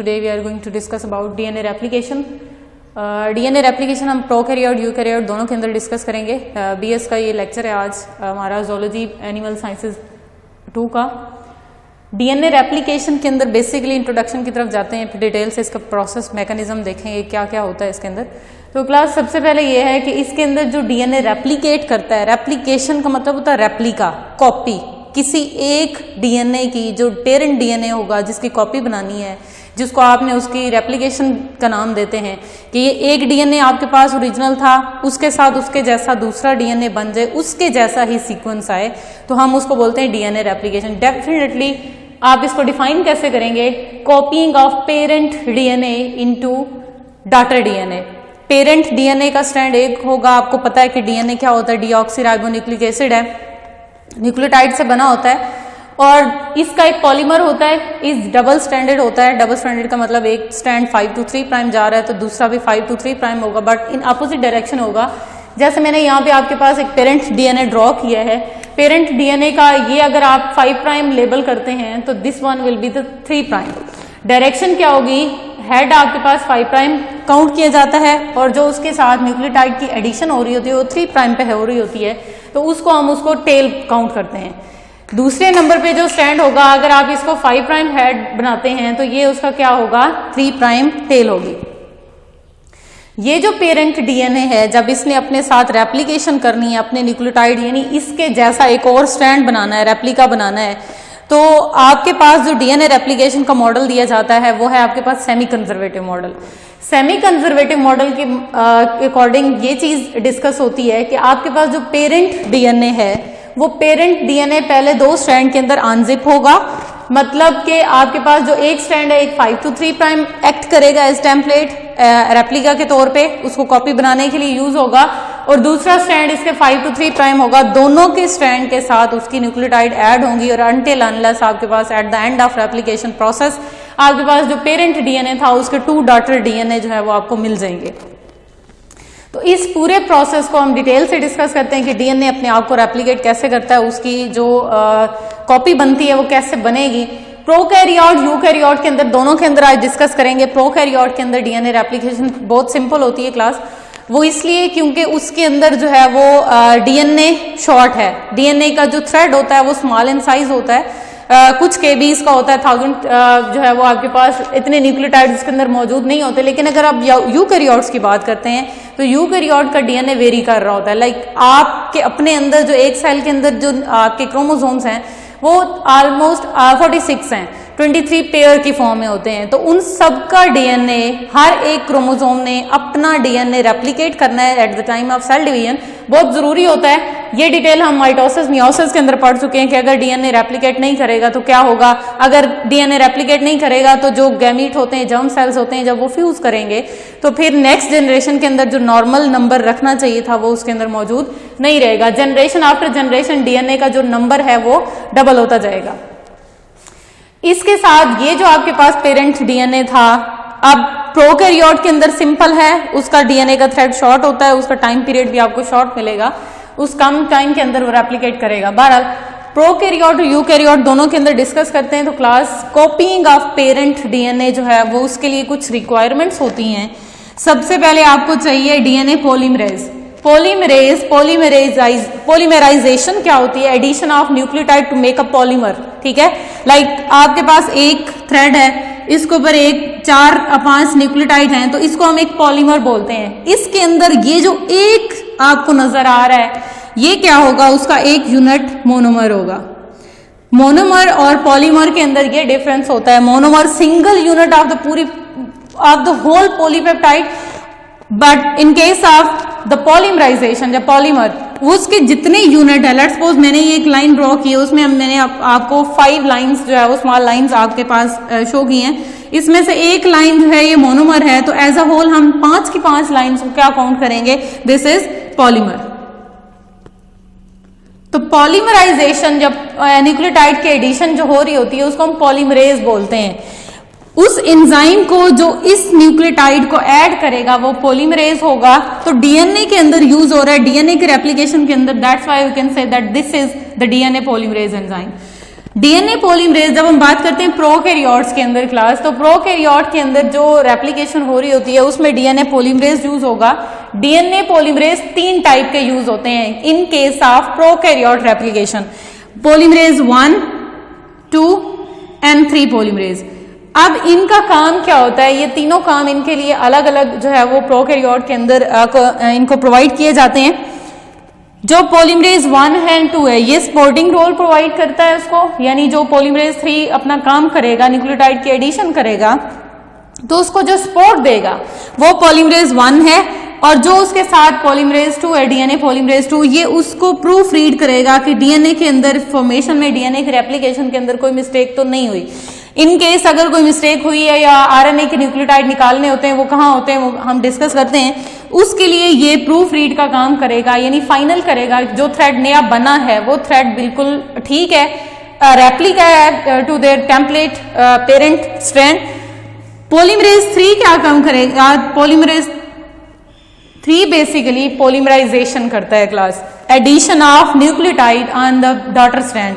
Today we are going to discuss about DNA replication. DNA replication हम prokaryote eukaryote दोनों के अंदर discuss करेंगे. BS का ये लेक्चर है आज हमारा ज़ूलॉजी एनिमल साइंसेज 2 का. DNA रेप्लिकेशन के अंदर बेसिकली इंट्रोडक्शन की तरफ जाते हैं, डिटेल से इसका प्रोसेस मैकेनिज्म देखेंगे क्या क्या होता है इसके अंदर. तो क्लास सबसे पहले ये है कि इसके अंदर जो DNA रेप्लिकेट करता है, रेप्लिकेशन का मतलब होता है रेप्लिका, कॉपी. किसी एक DNA की जो पेरेंट DNA होगा जिसकी कॉपी बनानी है, जिसको आपने उसकी रेप्लिकेशन का नाम देते हैं कि ये एक DNA आपके पास ओरिजिनल था, उसके साथ उसके जैसा दूसरा DNA बन जाए, उसके जैसा ही सीक्वेंस आए, तो हम उसको बोलते हैं DNA रेप्लिकेशन. डेफिनेटली आप इसको डिफाइन कैसे करेंगे? Copying of parent DNA into daughter DNA. Parent DNA का स्ट्रैंड एक होगा. आपको पता है कि DNA क्या होता है? डीऑक्सीराइबोन्यूक्लिक एसिड है, न्यूक्लियोटाइड से बना होता है और इसका एक पॉलीमर होता है. इस डबल स्टैंडर्ड होता है. डबल स्टैंडर्ड का मतलब एक स्ट्रैंड 5 to 3 प्राइम जा रहा है तो दूसरा भी 5 to 3 प्राइम होगा, बट इन अपोजिट डायरेक्शन होगा. जैसे मैंने यहाँ पे आपके पास एक पेरेंट DNA ड्रॉ किया है. पेरेंट DNA का ये अगर आप 5 प्राइम लेबल करते हैं तो this one will be the 3 prime. Direction क्या होगी? हेड आपके पास 5 प्राइम काउंट किया जाता है और जो उसके साथ न्यूक्लियोटाइड की एडिशन हो रही होती है वो 3 प्राइम पे हो रही होती है, तो उसको हम उसको टेल काउंट करते हैं. दूसरे नंबर पे जो स्ट्रैंड होगा, अगर आप इसको 5 प्राइम हेड बनाते हैं तो ये उसका क्या होगा? 3 प्राइम टेल होगी. ये जो पेरेंट DNA है, जब इसने अपने साथ रेप्लिकेशन करनी है, अपने न्यूक्लियोटाइड यानी इसके जैसा एक और स्ट्रैंड बनाना है, रेप्लिका बनाना है, तो आपके पास जो DNA रेप्लिकेशन का मॉडल दिया जाता है वो है आपके पास semi conservative model. Semi conservative model के अकॉर्डिंग ये चीज डिस्कस होती है कि आपके पास जो पेरेंट DNA है वो पेरेंट DNA पहले 2 स्ट्रैंड के अंदर अनजिप होगा. मतलब कि आपके पास जो एक स्ट्रैंड है एक 5 to 3 प्राइम एक्ट करेगा एज टेम्पलेट रेप्लिका के तौर पे, उसको कॉपी बनाने के लिए यूज होगा, और दूसरा स्ट्रैंड इसके 5 to 3 प्राइम होगा. दोनों के स्ट्रैंड के साथ उसकी न्यूक्लियोटाइड ऐड होंगी और अनटिल अनलेस आपके पास at the end of replication process आपके पास जो पेरेंट DNA था उसके 2 डॉटर DNA जो है वो आपको मिल जाएंगे. तो इस पूरे प्रोसेस को हम डिटेल से डिस्कस करते हैं कि DNA अपने आप को रेप्लिकेट कैसे करता है, उसकी जो कॉपी बनती है वो कैसे बनेगी. प्रोकैरियोट यूकैरियोट के अंदर दोनों के अंदर आज डिस्कस करेंगे. प्रोकैरियोट के अंदर DNA रेप्लिकेशन बहुत सिंपल होती है क्लास. वो इसलिए क्योंकि उसके अंदर जो है वो DNA शॉर्ट है. DNA का जो थ्रेड होता है वो स्मॉल इन साइज होता है, कुछ kbs का होता है, 1000 जो है वो आपके पास इतने न्यूक्लियोटाइड इसके अंदर मौजूद नहीं होते. लेकिन अगर आप यूकैरियोट्स की बात करते हैं तो यूकैरियोट का DNA वेरी कर रहा होता है. लाइक आपके अपने अंदर जो एक सेल के अंदर जो आपके क्रोमोसोम्स हैं वो ऑलमोस्ट 46 हैं, 23 पेयर की फॉर्म में होते हैं. तो उन सब का DNA, हर एक क्रोमोसोम ने अपना DNA रेप्लिकेट करना है at the time of cell division. बहुत जरूरी होता है. ये डिटेल हम माइटोसिस मियोसिस के अंदर पढ़ चुके हैं कि अगर DNA रेप्लिकेट नहीं करेगा तो क्या होगा. अगर DNA रेप्लिकेट नहीं करेगा तो जो गैमीट होते हैं, जर्म सेल्स होते हैं, जब वो फ्यूज करेंगे तो फिर नेक्स्ट जनरेशन के अंदर जो नॉर्मल नंबर रखना चाहिए था वो उसके अंदर मौजूद नहीं रहेगा. जनरेशन आफ्टर जनरेशन DNA का जो नंबर है वो डबल होता जाएगा. इसके साथ ये जो आपके पास पेरेंट DNA था, अब प्रोकैरियोट के अंदर सिंपल है, उसका DNA का थ्रेड शॉर्ट होता है, उसका टाइम पीरियड भी आपको शॉर्ट मिलेगा, उस कम टाइम के अंदर वो रेप्लिकेट करेगा. बहरहाल प्रोकैरियोट और यूकैरियोट दोनों के अंदर डिस्कस करते हैं. तो class copying of parent DNA जो है वो उसके लिए कुछ रिक्वायरमेंट्स होती हैं. सबसे पहले आपको चाहिए DNA पॉलीमरेज. पॉलीमराइजेशन क्या होती है? Addition of nucleotide to make a polymer. ठीक है, लाइक आपके पास एक थ्रेड है, इसके ऊपर एक 4-5 न्यूक्लियोटाइड हैं, तो इसको हम एक पॉलीमर बोलते हैं. इसके अंदर ये जो एक आपको नजर आ रहा है ये क्या होगा? उसका एक यूनिट मोनोमर होगा. मोनोमर और पॉलीमर के अंदर ये डिफरेंस होता है. Monomer single unit of the whole polypeptide, but in case of the polymerization या पॉलीमर उसके जितने यूनिट है, लेट्स सपोज मैंने ये एक लाइन ड्रॉ की है, उसमें मैंने आपको 5 लाइंस जो है वो स्मॉल लाइंस आपके पास शो की हैं. इसमें से एक लाइन जो है ये मोनोमर है, तो एज अ होल हम 5 की 5 लाइंस को क्या काउंट करेंगे? This is polymer. तो पॉलीमराइजेशन जब न्यूक्लियोटाइड की एडिशन जो हो रही होती है उसको हम पॉलीमरेज बोलते हैं. उस एंजाइम को जो इस न्यूक्लियोटाइड को ऐड करेगा वो पॉलीमरेज होगा. तो DNA के अंदर यूज हो रहा है, DNA के रेप्लिकेशन के अंदर. That's why we can say that this is the DNA polymerase enzyme. DNA polymerase जब हम बात करते हैं प्रोकैरियोट्स के अंदर क्लास, तो प्रोकैरियोट के अंदर जो रेप्लिकेशन हो रही होती है उसमें डीएनए पॉलीमरेज यूज होगा। डीएनए पॉलीमरेज 3 टाइप के यूज होते हैं इन case of prokaryote replication, polymerase 1, 2 and 3 polymerase. अब इनका काम क्या होता है, ये तीनों काम इनके लिए अलग अलग जो है वो प्रोकैरियोट के अंदर इनको प्रोवाइड किए जाते हैं। जो पॉलीमरेज 1 है एंड 2 है, ये सपोर्टिंग रोल प्रोवाइड करता है उसको, यानी जो पॉलीमरेज 3 अपना काम करेगा, न्यूक्लियोटाइड की एडिशन करेगा, तो उसको जो सपोर्ट देगा वो पॉलीमरेज 1 है, और जो उसके साथ पॉलीमरेज 2 है, डीएनए पॉलीमरेज 2, ये उसको प्रूफ रीड करेगा कि डीएनए के अंदर फॉर्मेशन में, डीएनए के रेप्लिकेशन के अंदर कोई मिस्टेक तो नहीं हुई। इन केस अगर कोई मिस्टेक हुई है या आरएनए के न्यूक्लियोटाइड निकालने होते हैं, वो कहाँ होते हैं वो हम डिस्कस करते हैं, उसके लिए ये प्रूफ रीड का काम करेगा, यानी फाइनल करेगा जो थ्रेड नया बना है वो थ्रेड बिल्कुल ठीक है, रेप्लिका है to their template parent strand. Polymerase 3 क्या काम करेगा, पॉलीमरेज 3 बेसिकली पॉलीमराइजेशन करता है class, addition of nucleotide on the daughter strand.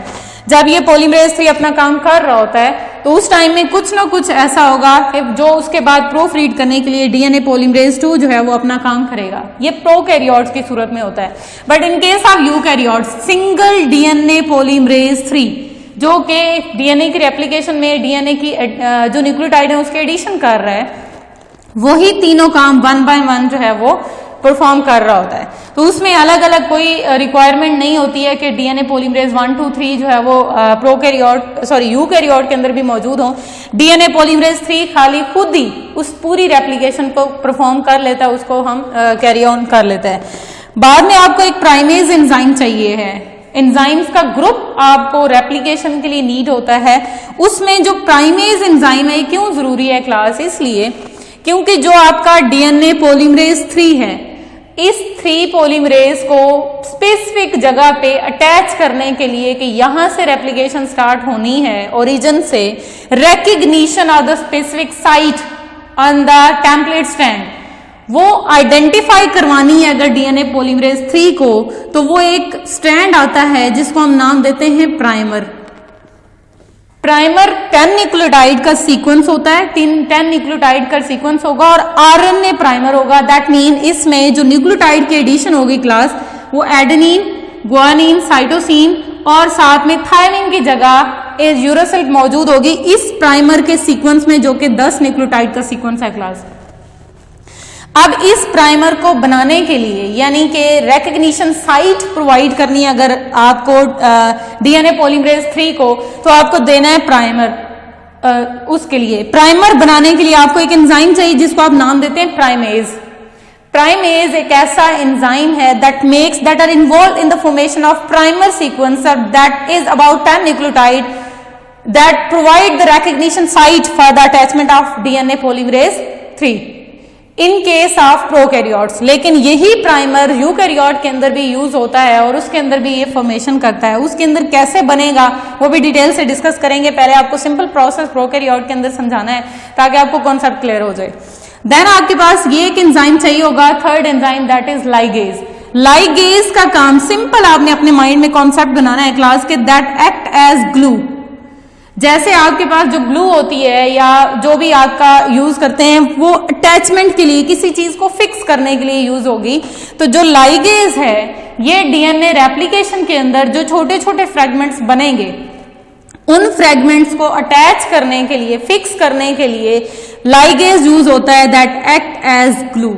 जब ये पॉलीमरेज 3 अपना काम कर रहा होता है तो उस टाइम में कुछ ना कुछ ऐसा होगा कि जो उसके बाद प्रूफ रीड करने के लिए डीएनए पॉलीमरेज 2 जो है वो अपना काम करेगा। ये प्रोकैरियोट्स की सूरत में होता है, but in case of eukaryotes single DNA polymerase 3 जो कि डीएनए की रेप्लिकेशन में डीएनए की जो न्यूक्लियोटाइड है उसके एडिशन कर रहा है, वही तीनों काम 1 बाय 1 जो है वो परफॉर्म कर रहा होता है। तो उसमें अलग अलग कोई रिक्वायरमेंट नहीं होती है कि डीएनए पॉलीमरेज 1, 2, 3 जो है वो यूकैरियोट के अंदर भी मौजूद हो। डीएनए पॉलीमरेज 3 खाली खुद ही उस पूरी रेप्लिकेशन को परफॉर्म कर लेता है, उसको हम कैरी ऑन कर लेते हैं। बाद में आपको एक प्राइमेज एंजाइम चाहिए है, एंजाइम्स का ग्रुप आपको रेप्लिकेशन के लिए नीड होता है। उसमें जो प्राइमेज एंजाइम है क्यों जरूरी है क्लास, इसलिए क्योंकि जो आपका डीएनए पॉलीमरेज 3 है, इस 3 पॉलीमरेज को स्पेसिफिक जगह पे अटैच करने के लिए कि यहां से रेप्लिकेशन स्टार्ट होनी है, ओरिजिन से recognition of the specific site on the template strand, वो आइडेंटिफाई करवानी है अगर डीएनए पॉलीमरेज 3 को, तो वो एक स्ट्रैंड आता है जिसको हम नाम देते हैं प्राइमर। प्राइमर 10 न्यूक्लियोटाइड का सीक्वेंस होता है, 10 न्यूक्लियोटाइड का सीक्वेंस होगा और आरएनए प्राइमर होगा। दैट मीन इसमें जो न्यूक्लियोटाइड की एडिशन होगी क्लास, वो एडेनिन, ग्वानिन, साइटोसिन और साथ में थायमिन की जगह यूरासिल मौजूद होगी इस प्राइमर के सीक्वेंस में, जो कि 10 न्यूक्लियोटाइड का सीक्वेंस है क्लास। अब इस प्राइमर को बनाने के लिए, यानी कि रिकग्निशन साइट प्रोवाइड करनी है अगर आपको डीएनए पॉलीमरेज 3 को, तो आपको देना है प्राइमर। उसके लिए प्राइमर बनाने के लिए आपको एक एंजाइम चाहिए जिसको आप नाम देते हैं प्राइमेज। प्राइमेज एक ऐसा एंजाइम है that are involved in the formation of primer sequencer that is about 10 nucleotide that provide the recognition site for the attachment of DNA polymerase 3 in case of prokaryotes. लेकिन यही primer eukaryote के अंदर भी use होता है और उसके अंदर भी ये फॉर्मेशन करता है। उसके अंदर कैसे बनेगा वो भी डिटेल से डिस्कस करेंगे। पहले आपको सिंपल प्रोसेस प्रोकैरियोट के अंदर समझाना है ताकि आपको कॉन्सेप्ट क्लियर हो जाए। देन आपके पास ये एक एंजाइम चाहिए होगा, third enzyme, that is ligase. Ligase का काम सिंपल आपने अपने माइंड में कॉन्सेप्ट बनाना है क्लास के, दैट एक्ट एज ग्लू। जैसे आपके पास जो ग्लू होती है या जो भी आपका यूज करते हैं वो अटैचमेंट के लिए, किसी चीज को फिक्स करने के लिए यूज होगी, तो जो लाइगेज है ये डीएनए रेप्लिकेशन के अंदर जो छोटे छोटे फ्रेगमेंट्स बनेंगे उन फ्रेगमेंट्स को अटैच करने के लिए, फिक्स करने के लिए लाइगेज यूज होता है, that act as glue.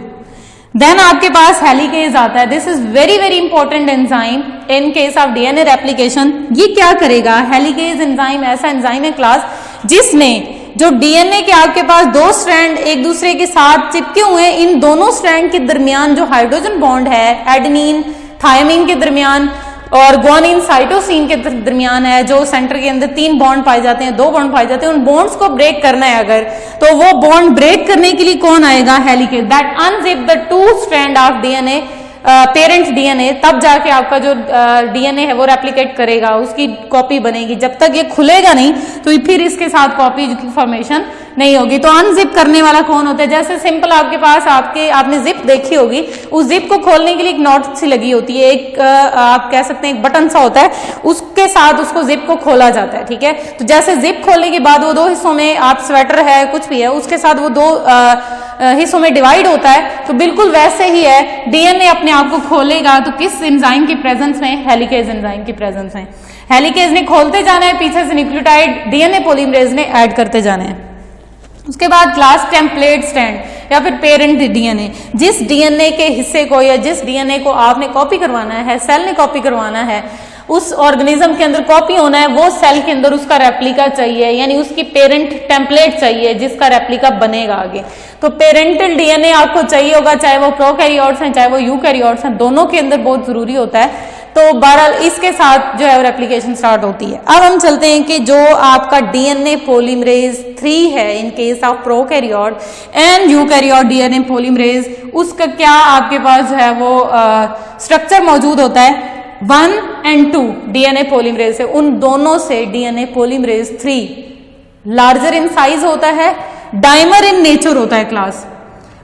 Then आपके पास हेलिकेज आता है। This is very very important enzyme in case of DNA replication. ये क्या करेगा, हेलिकेज एंजाइम ऐसा एंजाइम है क्लास जिसने जो डीएनए के आपके पास 2 स्ट्रैंड एक दूसरे के साथ चिपके हुए हैं, इन दोनों स्ट्रैंड के दरमियान जो हाइड्रोजन बॉन्ड है एडेनिन थायमिन के दरमियान और ग्वानिन साइटोसिन के दरमियान है, जो सेंटर के अंदर 3 बॉन्ड पाए जाते हैं, 2 बॉन्ड पाए जाते हैं, उन बॉन्ड्स को ब्रेक करना है अगर, तो वो बॉन्ड ब्रेक करने के लिए कौन आएगा, helicase. That unzip the 2 strand of DNA parent DNA, तब जाके आपका जो डीएनए है वो रेप्लिकेट करेगा, उसकी कॉपी बनेगी। जब तक ये खुलेगा नहीं तो फिर इसके साथ कॉपी की फॉर्मेशन नहीं होगी। तो अनजिप करने वाला कौन होता है? जैसे सिंपल आपके पास आपने जिप देखी होगी, उस जिप को खोलने के लिए एक नॉट सी लगी होती है, एक आप कह सकते हैं एक बटन सा होता है, उसके साथ उसको जिप को खोला जाता है, ठीक है। तो जैसे जिप खोलने के बाद वो दो हिस्सों में, आप स्वेटर है कुछ भी है उसके साथ वो दो हिस्सों में डिवाइड होता है, तो बिल्कुल वैसे ही है डीएनए अपने आप को खोलेगा तो किस एंजाइम की प्रेजेंस में? हेलिकेज एंजाइम की प्रेजेंस में। हेलिकेज ने खोलते जाना है, पीछे से न्यूक्लियोटाइड डीएनए पॉलीमरेज ने ऐड करते जाना है। उसके बाद क्लास टेम्पलेट स्टैंड या फिर पेरेंट डीएनए, जिस डीएनए के हिस्से को या जिस डीएनए को आपने कॉपी करवाना है, सेल ने कॉपी करवाना है, उस ऑर्गेनिज्म के अंदर कॉपी होना है, वो सेल के अंदर उसका रेप्लिका चाहिए, यानी उसकी पेरेंट टेम्पलेट चाहिए जिसका रेप्लिका बनेगा आगे। तो पेरेंटल डीएनए आपको चाहिए होगा, चाहे वो प्रोकैरियोट्स हैं चाहे वो यूकैरियोट्स हैं, दोनों के अंदर बहुत जरूरी होता है। तो बहरहाल इसके साथ जो है रेप्लिकेशन स्टार्ट होती है। अब हम चलते हैं कि जो आपका डीएनए पॉलीमरेज 3 है इन case of prokaryote and eukaryote DNA polymerase, उसका क्या आपके पास जो है वो स्ट्रक्चर मौजूद होता है। 1 and 2 डीएनए पॉलीमरेज से, उन दोनों से DNA polymerase 3 larger in size होता है, डाइमर इन नेचर होता है class.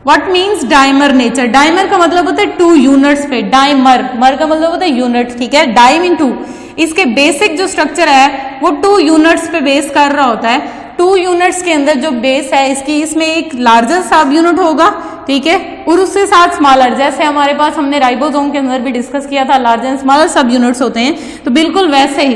What means dimer nature? Dimer का मतलब होता है 2 यूनिट्स पे, डाइमर, मर का मतलब होता है यूनिट, ठीक है। डाइम इन 2, इसके बेसिक जो स्ट्रक्चर है वो 2 यूनिट्स पे बेस कर रहा होता है। 2 यूनिट्स के अंदर जो बेस है इसकी, इसमें एक लार्जर सब यूनिट होगा, ठीक है, और उसके साथ स्मॉलर, जैसे हमारे पास हमने राइबोसोम के अंदर भी डिस्कस किया था, लार्जर एंड स्मॉलर सब यूनिट्स होते हैं, तो बिल्कुल वैसे ही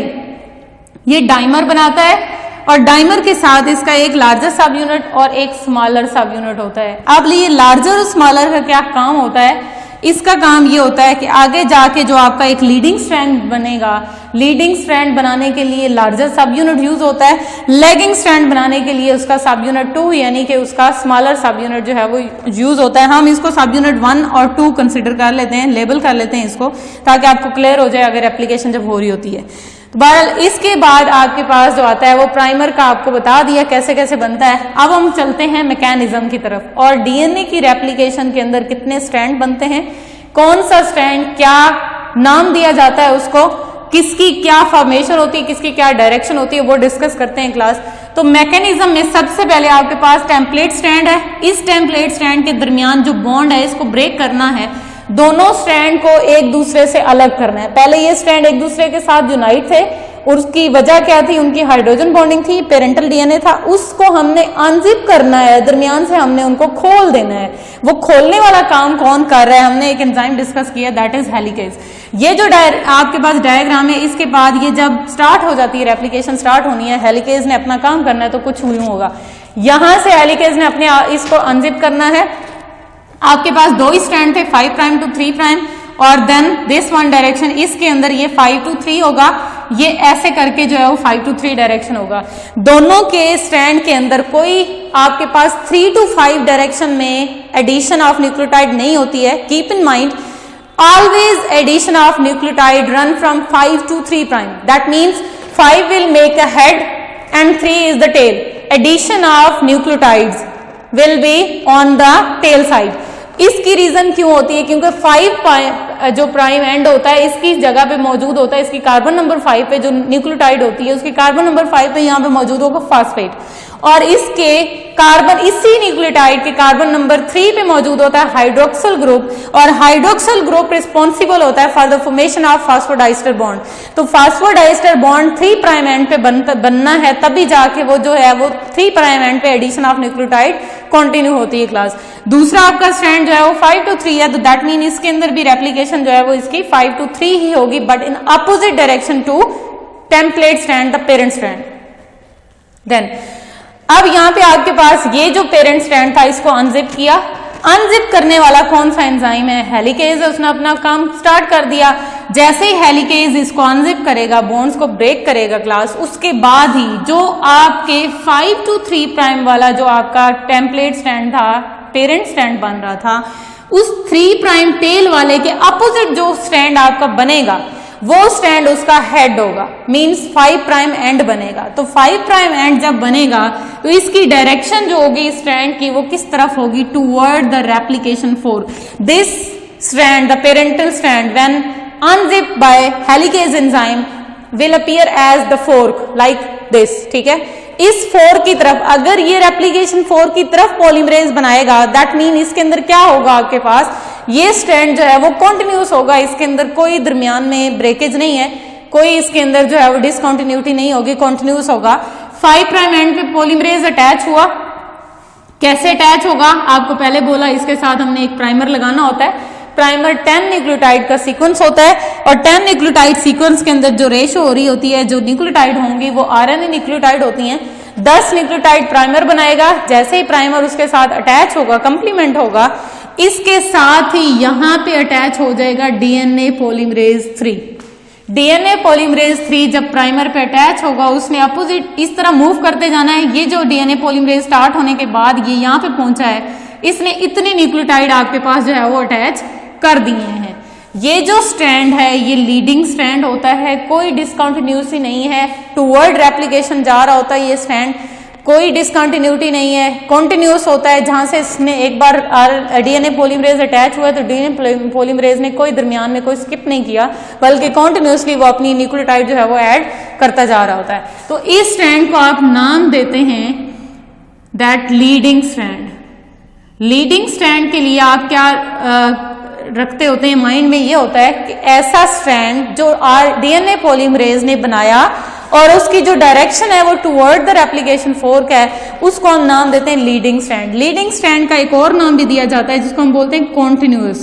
ये डाइमर बनाता है और डाइमर के साथ इसका एक लार्जर सब यूनिट और एक स्मॉलर सब यूनिट होता है। अब ये लार्जर और स्मॉलर का क्या काम होता है? इसका काम ये होता है कि आगे जाके जो आपका एक लीडिंग स्ट्रैंड बनेगा, लीडिंग स्ट्रैंड बनाने के लिए लार्जर सब यूनिट यूज होता है, लेगिंग स्ट्रैंड बनाने के लिए उसका सब यूनिट 2 यानी कि उसका स्मॉलर सब यूनिट जो है वो यूज होता है। हम इसको सब यूनिट 1 और 2 कंसिडर कर लेते हैं, लेबल कर लेते हैं इसको, ताकि आपको क्लियर हो जाए अगर एप्लीकेशन जब हो रही होती है। बहरहाल इसके बाद आपके पास जो आता है वो प्राइमर का आपको बता दिया कैसे कैसे बनता है। अब हम चलते हैं मैकेनिज्म की तरफ और डीएनए की रेप्लिकेशन के अंदर कितने स्ट्रैंड बनते हैं, कौन सा स्ट्रैंड क्या नाम दिया जाता है उसको, किसकी क्या फॉर्मेशन होती है, किसकी क्या डायरेक्शन होती है, वो डिस्कस करते हैं क्लास। तो मैकेनिज्म में सबसे पहले आपके पास टेम्पलेट स्ट्रैंड है। इस टेम्पलेट स्ट्रैंड के दरमियान जो बॉन्ड है इसको ब्रेक करना है, दोनों स्ट्रैंड को एक दूसरे से अलग करना है। पहले ये स्ट्रैंड एक दूसरे के साथ यूनाइट थे और उसकी वजह क्या थी? उनकी हाइड्रोजन बॉन्डिंग थी, पेरेंटल डीएनए था, उसको हमने अनजिप करना है, दरमियान से हमने उनको खोल देना है। वो खोलने वाला काम कौन कर रहा है? हमने एक एंजाइम डिस्कस किया, दैट इज हेलिकेज। ये जो आपके पास डायग्राम है, इसके बाद ये जब स्टार्ट हो जाती है, रेप्लिकेशन स्टार्ट होनी है, हेलिकेज ने अपना काम करना है, तो कुछ यूं होगा, यहां से हेलिकेज ने अपने इसको अनजिप करना है। आपके पास 2 ही स्ट्रैंड थे, 5' to 3' और देन दिस वन डायरेक्शन, इसके अंदर ये 5 to 3 होगा, ये ऐसे करके जो है वो 5 to 3 डायरेक्शन होगा। दोनों के स्ट्रैंड के अंदर कोई आपके पास 3 to 5 डायरेक्शन में एडिशन ऑफ न्यूक्लियोटाइड नहीं होती है। Keep in mind, always addition of nucleotide run from 5 to 3', that means 5 will make a head and 3 is the tail. Addition of nucleotides will be on the tail side. इसकी reason क्यों होती है? क्योंकि 5 जो prime and होता है इसकी जगह पे मौजूद होता है, इसकी कार्बन नंबर 5 पे जो न्यूक्लियोटाइड होती है उसकी कार्बन नंबर 5 पे यहाँ पे मौजूद होगा फास्फेट, और इसके कार्बन, इसी न्यूक्लियोटाइड के कार्बन नंबर 3 पे मौजूद होता है हाइड्रोक्सिल ग्रुप, और हाइड्रोक्सिल ग्रुप रिस्पॉन्सिबल होता है for the formation of phosphodiester bond. तो फास्फोडाइस्टर बॉन्ड 3' एंड पे बनना है, तभी जाके वो जो है वो 3' एंड पे एडिशन ऑफ न्यूक्लियोटाइड कंटिन्यू होती है क्लास। दूसरा आपका स्ट्रैंड जो है वो 5 to 3 है, तो दैट मीन इसके अंदर भी रेप्लिकेशन जो है वो इसकी 5 to 3 ही होगी, but in opposite direction to template strand, the parent strand. Then अब यहां पे आपके पास ये जो पेरेंट स्ट्रैंड था इसको अनजिप किया। अनजिप करने वाला कौन सा एंजाइम है? हेलिकेज है, उसने अपना काम स्टार्ट कर दिया। जैसे ही हेलिकेज इसको अनजिप करेगा, बॉन्ड्स को ब्रेक करेगा क्लास, उसके बाद ही जो आपके 5 to 3' वाला जो आपका टेम्पलेट स्ट्रैंड था, पेरेंट स्ट्रैंड बन रहा था, उस 3' टेल वाले के अपोजिट जो स्ट्रैंड आपका बनेगा वो स्ट्रैंड उसका हेड होगा, मींस 5' एंड बनेगा। तो 5' एंड जब बनेगा तो इसकी डायरेक्शन जो होगी स्ट्रैंड की वो किस तरफ होगी? Toward the replication 4। This strand, the parental strand, when unzipped by helicase enzyme will appear as the fork like this. ठीक है, इस फोर्क की तरफ अगर ये रेप्लिकेशन फोर्क की तरफ पॉलीमरेज बनाएगा, दैट मीन इसके अंदर क्या होगा, आपके पास ये स्ट्रैंड जो है वो कॉन्टिन्यूस होगा, इसके अंदर कोई दरमियान में ब्रेकेज नहीं है, कोई इसके अंदर जो है वो डिसकंटिन्यूटी नहीं होगी, कॉन्टिन्यूस होगा। 5 प्राइम एंड पे पॉलीमरेज अटैच हुआ, कैसे अटैच होगा, आपको पहले बोला इसके साथ हमने एक प्राइमर लगाना होता है। प्राइमर 10 न्यूक्लियोटाइड का सीक्वेंस होता है और 10 न्यूक्लियोटाइड सीक्वेंस के अंदर जो रेशो हो रही होती है, जो न्यूक्लियोटाइड होंगी वो आरएनए न्यूक्लियोटाइड होती हैं। 10 न्यूक्लियोटाइड प्राइमर बनाएगा, जैसे ही प्राइमर उसके साथ अटैच होगा, कंप्लीमेंट होगा, इसके साथ ही यहां पे अटैच हो जाएगा डीएनए पॉलीमरेज 3। डीएनए पॉलीमरेज 3 जब प्राइमर पे अटैच होगा, उसने अपोजिट इस तरह मूव करते जाना है। ये जो डीएनए पॉलीमरेज स्टार्ट होने के बाद ये यहां पे पहुंचा है, इसने इतने न्यूक्लियोटाइड आपके पास जो है वो अटैच कर दिए हैं। ये जो स्ट्रैंड है ये लीडिंग स्ट्रैंड होता है, कोई डिसकंटिन्यूटी नहीं है, टूवर्ड रेप्लिकेशन जा रहा होता है ये स्ट्रैंड, कोई डिसकंटिन्यूटी नहीं है, कॉन्टिन्यूस होता है। जहां से इसने एक बार डीएनए पॉलीमरेज अटैच हुआ है तो डीएनए पॉलीमरेज ने कोई दरमियान में कोई स्किप नहीं किया, बल्कि कॉन्टिन्यूसली वो अपनी न्यूक्लियोटाइड जो है वो ऐड करता जा रहा होता है। तो इस स्ट्रैंड को आप नाम देते हैं that leading strand. Leading strand के लिए आप क्या रखते होते हैं माइंड में, ये होता है कि ऐसा स्ट्रैंड जो डीएनए पॉलीमरेज ने बनाया और उसकी जो डायरेक्शन है वो टुवर्ड द रेप्लिकेशन फोर्क है, उसको हम नाम देते हैं लीडिंग स्ट्रैंड। लीडिंग स्ट्रैंड का एक और नाम भी दिया जाता है जिसको हम बोलते हैं कॉन्टिन्यूअस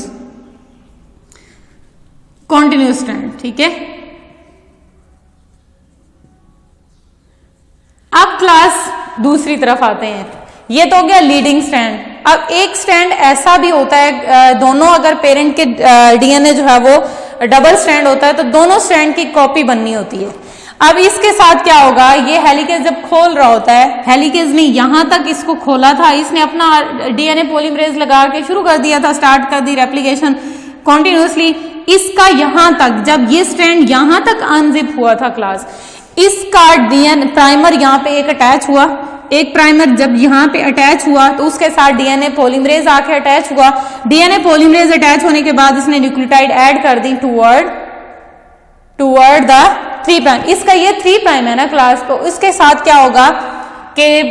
स्ट्रैंड। ठीक है, अब क्लास दूसरी तरफ आते हैं। ये तो हो गया लीडिंग स्ट्रैंड। अब एक स्ट्रैंड ऐसा भी होता है, दोनों अगर पेरेंट के डीएनए जो है वो डबल स्ट्रैंड होता है तो दोनों स्ट्रैंड की कॉपी बननी होती है। अब इसके साथ क्या होगा, ये हेलिकेज जब खोल रहा होता है, हेलिकेज ने यहां तक इसको खोला था, इसने अपना डीएनए पॉलीमरेज लगा के शुरू कर दिया था, स्टार्ट कर दी रेप्लिकेशन कॉन्टिन्यूसली। इसका यहां तक, जब ये स्ट्रैंड यहां तक अनजिप हुआ था क्लास, इसका डीएनए प्राइमर यहां पे एक अटैच हुआ, एक प्राइमर जब यहां पे अटैच हुआ तो उसके साथ डीएनए पॉलीमरेज आके अटैच हुआ। डीएनए पॉलीमरेज अटैच होने के बाद इसने न्यूक्लियोटाइड ऐड कर दी टुवर्ड द 3 प्राइम। इसका ये 3 प्राइम है ना क्लास, तो इसके साथ क्या होगा कि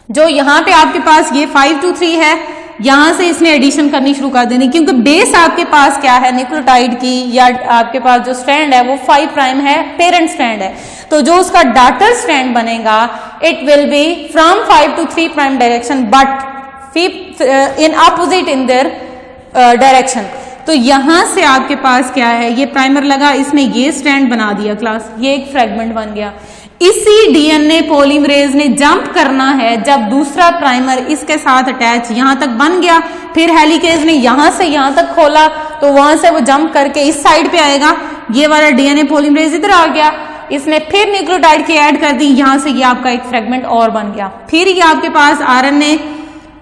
जो यहां पे आपके पास ये 5 to 3 है, यहां से इसने एडिशन करनी शुरू कर देनी, क्योंकि बेस आपके पास क्या है न्यूक्लियोटाइड की, या आपके पास जो स्ट्रैंड है वो 5 प्राइम है, पेरेंट स्ट्रैंड है। तो जो उसका डॉटर स्ट्रैंड बनेगा it will be from 5 to 3 prime direction but in opposite in their direction. तो यहां से आपके पास क्या है, ये प्राइमर लगा, इसने ये स्ट्रैंड बना दिया क्लास, ये एक फ्रेगमेंट बन गया। इसी डीएनए पॉलीमरेज ने जंप करना है, जब दूसरा प्राइमर इसके साथ अटैच यहां तक बन गया, फिर हेलिकेज ने यहां से यहां तक खोला, तो वहां से वो जंप करके इस साइड पे आएगा, ये वाला डीएनए पॉलीमरेज इधर आ गया, इसने फिर न्यूक्लियोटाइड की ऐड कर दी, यहां से ये आपका एक फ्रेगमेंट और बन गया। फिर ये आपके पास आरएनए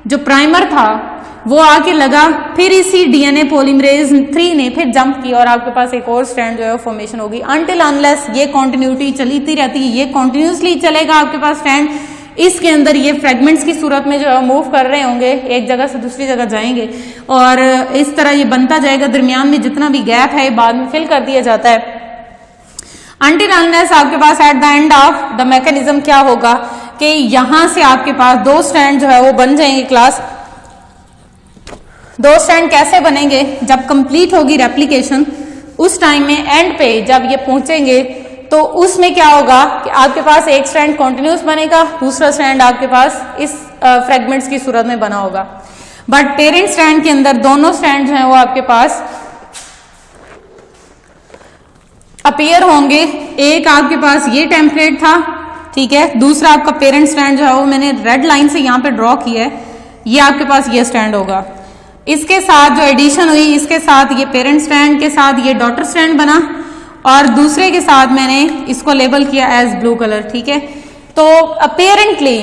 जो प्राइमर था वो आके लगा, फिर इसी डीएनए पॉलीमरेज 3 ने फिर जंप किया और आपके पास एक और स्ट्रैंड जो है फॉर्मेशन होगी। अनटिल अनलेस ये कंटिन्यूटी चलती रहती है, ये कंटिन्यूसली चलेगा आपके पास स्ट्रैंड, इसके अंदर ये फ्रेगमेंट्स की सूरत में जो है मूव कर रहे होंगे, एक जगह से दूसरी जगह जाएंगे और इस तरह ये बनता जाएगा। दरमियान में जितना भी गैप है बाद में फिल कर दिया जाता है। अनटिल अनलेस आपके पास at the end of the mechanism क्या होगा कि यहां से आपके पास 2 स्ट्रैंड जो है वो बन जाएंगे क्लास। 2 स्ट्रैंड कैसे बनेंगे, जब कंप्लीट होगी रेप्लिकेशन उस टाइम में एंड पे जब ये पहुंचेंगे तो उसमें क्या होगा कि आपके पास एक स्ट्रैंड कॉन्टिन्यूस बनेगा, दूसरा स्ट्रैंड आपके पास इस फ्रेगमेंट्स की सूरत में बना होगा। बट पेरेंट स्ट्रैंड के अंदर दोनों स्ट्रैंड जो है वो आपके पास अपीयर होंगे। एक आपके पास ये टेम्पलेट था, ठीक है, दूसरा आपका पेरेंट स्ट्रैंड जो है वो मैंने रेड लाइन से यहां पे ड्रॉ किया है, ये आपके पास ये स्ट्रैंड होगा। इसके साथ जो एडिशन हुई, इसके साथ ये पेरेंट स्ट्रैंड के साथ ये डॉटर स्ट्रैंड बना और दूसरे के साथ मैंने इसको लेबल किया एज ब्लू कलर। ठीक है, तो अपेरेंटली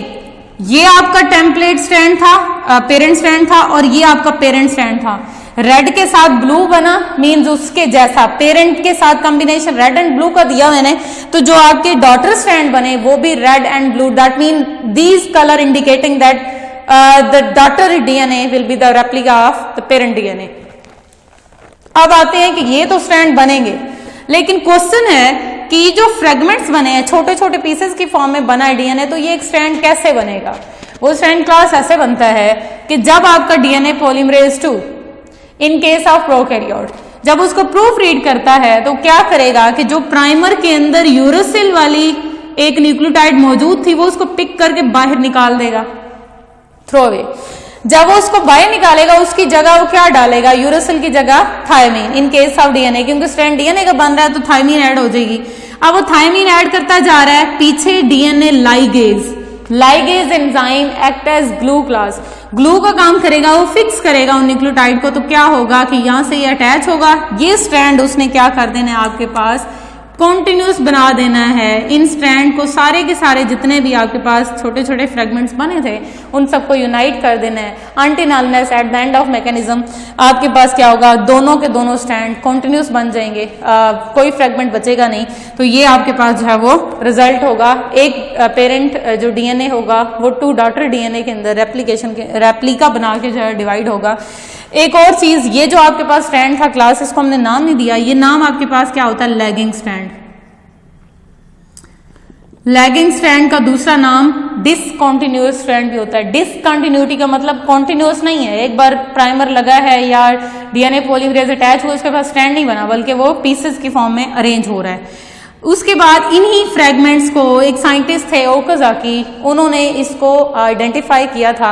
ये आपका टेम्पलेट स्ट्रैंड था, पेरेंट स्ट्रैंड था और ये आपका पेरेंट स्ट्रैंड था। रेड के साथ ब्लू बना मीन्स उसके जैसा, पेरेंट के साथ कॉम्बिनेशन रेड एंड ब्लू का दिया मैंने, तो जो आपके डॉटर स्ट्रैंड बने वो भी red and blue, that mean these colour indicating that the daughter DNA will be the replica of the parent DNA. अब आते हैं कि ये तो स्ट्रैंड बनेंगे, लेकिन क्वेश्चन है कि जो फ्रेगमेंट्स बने हैं, छोटे छोटे पीसेस की फॉर्म में बना है डीएनए, तो ये एक स्ट्रैंड कैसे बनेगा? वो स्ट्रैंड क्लास ऐसे बनता है कि जब आपका DNA polymerase 2 in case of prokaryote जब उसको प्रूफ रीड करता है तो क्या करेगा कि जो प्राइमर के अंदर यूरेसिल वाली एक न्यूक्लियोटाइड मौजूद थी वो उसको पिक करके बाहर निकाल देगा, थ्रो अवे। जब वो उसको बाहर निकालेगा उसकी जगह वो क्या डालेगा? यूरेसिल की जगह thymine in case of DNA, क्योंकि स्ट्रैंड डीएनए का बन रहा है तो थायमीन ऐड हो जाएगी। अब वो थायमीन ऐड करता जा रहा है, पीछे DNA ligase enzyme act as glue class, glue का काम करेगा, वो फिक्स करेगा उन न्यूक्लियोटाइड को। तो क्या होगा कि यहां से ये अटैच होगा, ये स्ट्रैंड उसने क्या कर देना है आपके पास कॉन्टिन्यूस बना देना है। इन स्ट्रैंड को सारे के सारे जितने भी आपके पास छोटे छोटे फ्रेगमेंट्स बने थे उन सबको यूनाइट कर देना है until unless eight the end of mechanism आपके पास क्या होगा, दोनों के दोनों स्ट्रैंड कॉन्टिन्यूस बन जाएंगे, कोई फ्रेगमेंट बचेगा नहीं। तो ये आपके पास जो है वो रिजल्ट होगा, एक पेरेंट जो डीएनए होगा वो 2 डॉटर डीएनए के अंदर रेप्लिका बना के जो है डिवाइड होगा। एक और चीज, ये जो आपके पास स्ट्रैंड था क्लास, इसको हमने नाम नहीं दिया, ये नाम आपके पास क्या होता है? Lagging strand. लैगिंग स्ट्रैंड का दूसरा नाम डिसकंटिन्यूअस स्ट्रैंड भी होता है। डिसकंटिन्यूटी का मतलब कॉन्टिन्यूअस नहीं है, एक बार प्राइमर लगा है या डीएनए पॉलीमरेज अटैच हुआ उसके बाद स्ट्रैंड नहीं बना, बल्कि वो पीसेस की फॉर्म में अरेंज हो रहा है। उसके बाद इन्हीं फ्रेगमेंट्स को एक साइंटिस्ट थे ओकाजाकी, उन्होंने इसको आइडेंटिफाई किया था।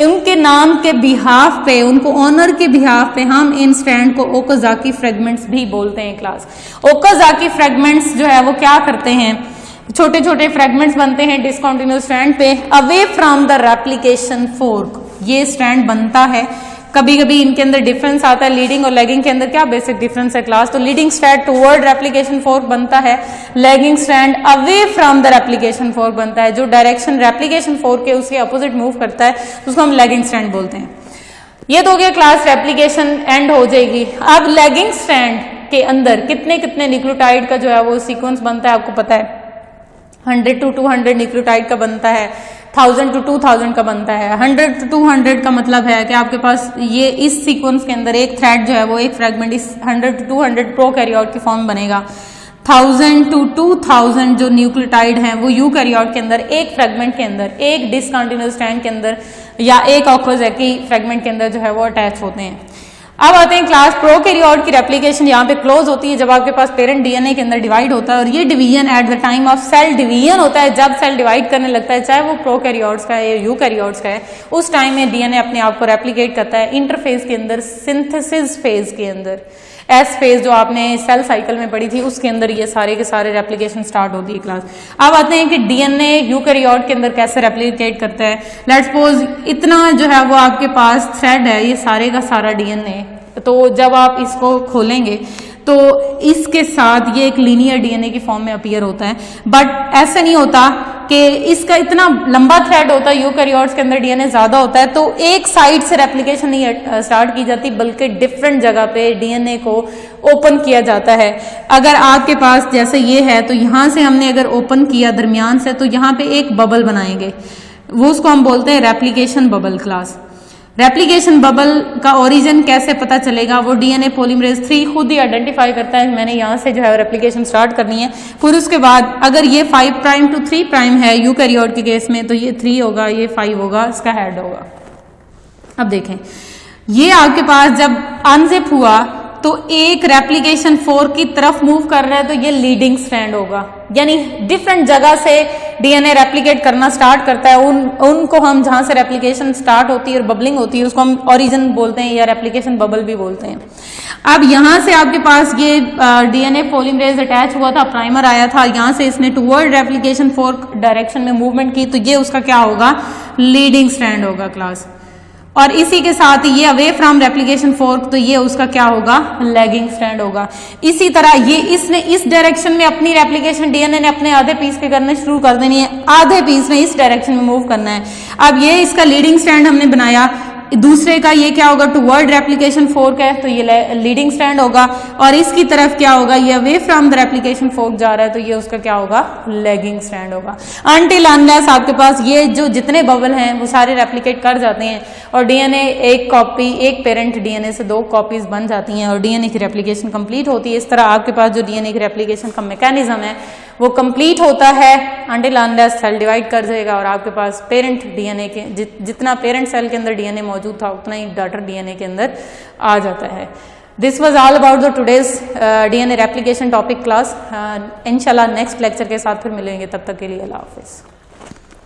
उनके नाम के बिहाफ पे, उनको ऑनर के बिहाफ पे हम इन स्ट्रैंड को ओकाजाकी फ्रेगमेंट्स भी बोलते हैं क्लास। ओकाजाकी फ्रेगमेंट्स जो है वो क्या करते हैं, छोटे छोटे फ्रेगमेंट्स बनते हैं डिसकंटिन्यूअस स्ट्रैंड पे away from the replication fork, ये स्ट्रैंड बनता है। कभी कभी इनके अंदर डिफरेंस आता है, लीडिंग और लैगिंग के अंदर क्या बेसिक डिफरेंस है क्लास? तो leading strand toward replication fork बनता है, lagging strand away from the replication fork बनता है। जो डायरेक्शन रेप्लिकेशन फोर्क के उसके अपोजिट मूव करता है उसको हम लैगिंग स्ट्रैंड बोलते हैं। ये तो हो गया क्लास, रेप्लिकेशन एंड हो जाएगी। अब लैगिंग स्ट्रैंड के अंदर कितने कितने न्यूक्लियोटाइड का जो है वो सीक्वेंस बनता है आपको पता है? 100 to 200 न्यूक्लियोटाइड का बनता है, 1000 to 2000 का बनता है। 100 to 200 का मतलब है कि आपके पास ये इस सीक्वेंस के अंदर एक थ्रेड जो है वो एक फ्रेगमेंट इस 100 to 200 प्रोकैरियोट की फॉर्म बनेगा। 1000 to 2000 जो न्यूक्लियोटाइड हैं वो यूकैरियोट के अंदर एक फ्रेगमेंट के अंदर, एक डिसकंटिन्यूअस स्ट्रैंड के अंदर या एक ओकाजाकी फ्रेगमेंट के अंदर जो है वो अटैच होते हैं। अब आते हैं क्लास प्रोकैरियोट की रेप्लिकेशन यहाँ पे क्लोज होती है जब आपके पास पेरेंट डीएनए के अंदर डिवाइड होता है, और ये division at the time of cell division होता है, जब सेल डिवाइड करने लगता है, चाहे वो प्रोकैरियोट्स का है या यूकैरियोट्स का है, उस टाइम में डीएनए अपने आप को रेप्लिकेट करता है इंटरफेज के अंदर, सिंथेसिस फेज के अंदर। एस फेज जो आपने सेल साइकिल में पढ़ी थी उसके अंदर ये सारे के सारे रेप्लिकेशन स्टार्ट होती है क्लास। अब आते हैं कि डीएनए यूकैरियोट के अंदर कैसे रेप्लिकेट करता है। लेट्स सपोज इतना जो है वो आपके पास थ्रेड है, ये सारे का सारा डीएनए, तो जब आप इसको खोलेंगे तो इसके साथ ये एक लीनियर डीएनए की फॉर्म में अपीयर होता है, बट ऐसा नहीं होता कि इसका इतना लंबा थ्रेड होता है, यूकैरियोट्स के अंदर डीएनए ज्यादा होता है तो एक साइड से रेप्लिकेशन नहीं स्टार्ट की जाती, बल्कि डिफरेंट जगह पे डीएनए को ओपन किया जाता है। अगर आपके पास जैसे ये है तो यहां से हमने अगर ओपन किया दरमियान से, तो यहाँ पे एक बबल बनाएंगे, वो उसको हम बोलते हैं replication bubble class. Replication bubble का ओरिजिन कैसे पता चलेगा? वो डीएनए पॉलीमरेज 3 खुद ही आइडेंटिफाई करता है, मैंने यहाँ से जो है रेप्लिकेशन स्टार्ट करनी है। फिर उसके बाद अगर ये 5 प्राइम to 3 प्राइम है यूकैरियोट के केस में, तो ये 3 होगा, ये 5 होगा, इसका हेड होगा। अब देखें, ये आपके पास जब अनजिप हुआ तो एक रेप्लिकेशन फोर्क की तरफ मूव कर रहा है, तो ये लीडिंग स्ट्रैंड होगा, यानी डिफरेंट जगह से डीएनए रेप्लिकेट करना स्टार्ट करता है। उनको हम जहां से रेप्लिकेशन स्टार्ट होती है और बबलिंग होती है उसको हम ओरिजिन बोलते हैं या रेप्लिकेशन बबल भी बोलते हैं। अब यहां से आपके पास ये डीएनए पॉलीमरेज अटैच हुआ था, प्राइमर आया था, यहां से इसने टुवर्ड रेप्लिकेशन फोर्क डायरेक्शन में मूवमेंट की, तो ये उसका क्या होगा? लीडिंग स्ट्रैंड होगा क्लास। और इसी के साथ ये अवे फ्रॉम रेप्लिकेशन फोर्क, तो ये उसका क्या होगा? लैगिंग स्ट्रैंड होगा। इसी तरह ये इसने इस डायरेक्शन में अपनी रेप्लिकेशन डीएनए ने अपने आधे पीस पे करने शुरू कर देनी है, आधे पीस में इस डायरेक्शन में मूव करना है। अब ये इसका लीडिंग स्ट्रैंड हमने बनाया, दूसरे का ये क्या होगा, टुवर्ड रेप्लिकेशन फोर्क है तो ये लीडिंग स्ट्रैंड होगा, और इसकी तरफ क्या होगा, ये away from the replication fork जा रहा है तो ये उसका क्या होगा, लैगिंग स्ट्रैंड होगा। अनटिल अनलेस आपके पास ये जो जितने बबल हैं वो सारे रेप्लिकेट कर जाते हैं और डीएनए एक कॉपी, एक पेरेंट डीएनए से 2 कॉपीज बन जाती हैं और डीएनए की रेप्लिकेशन कंप्लीट होती है। इस तरह आपके पास जो डीएनए की रेप्लिकेशन का मैकेनिज्म है वो कंप्लीट होता है अनटिल अनलेस सेल डिवाइड कर जाएगा और आपके पास पेरेंट डीएनए के जितना पेरेंट सेल के अंदर डीएनए मौजूद था उतना ही डॉटर डीएनए के अंदर आ जाता है। This was all about the today's DNA replication topic class. इंशाल्लाह नेक्स्ट लेक्चर के साथ फिर मिलेंगे, तब तक के लिए अल्लाह हाफिज़।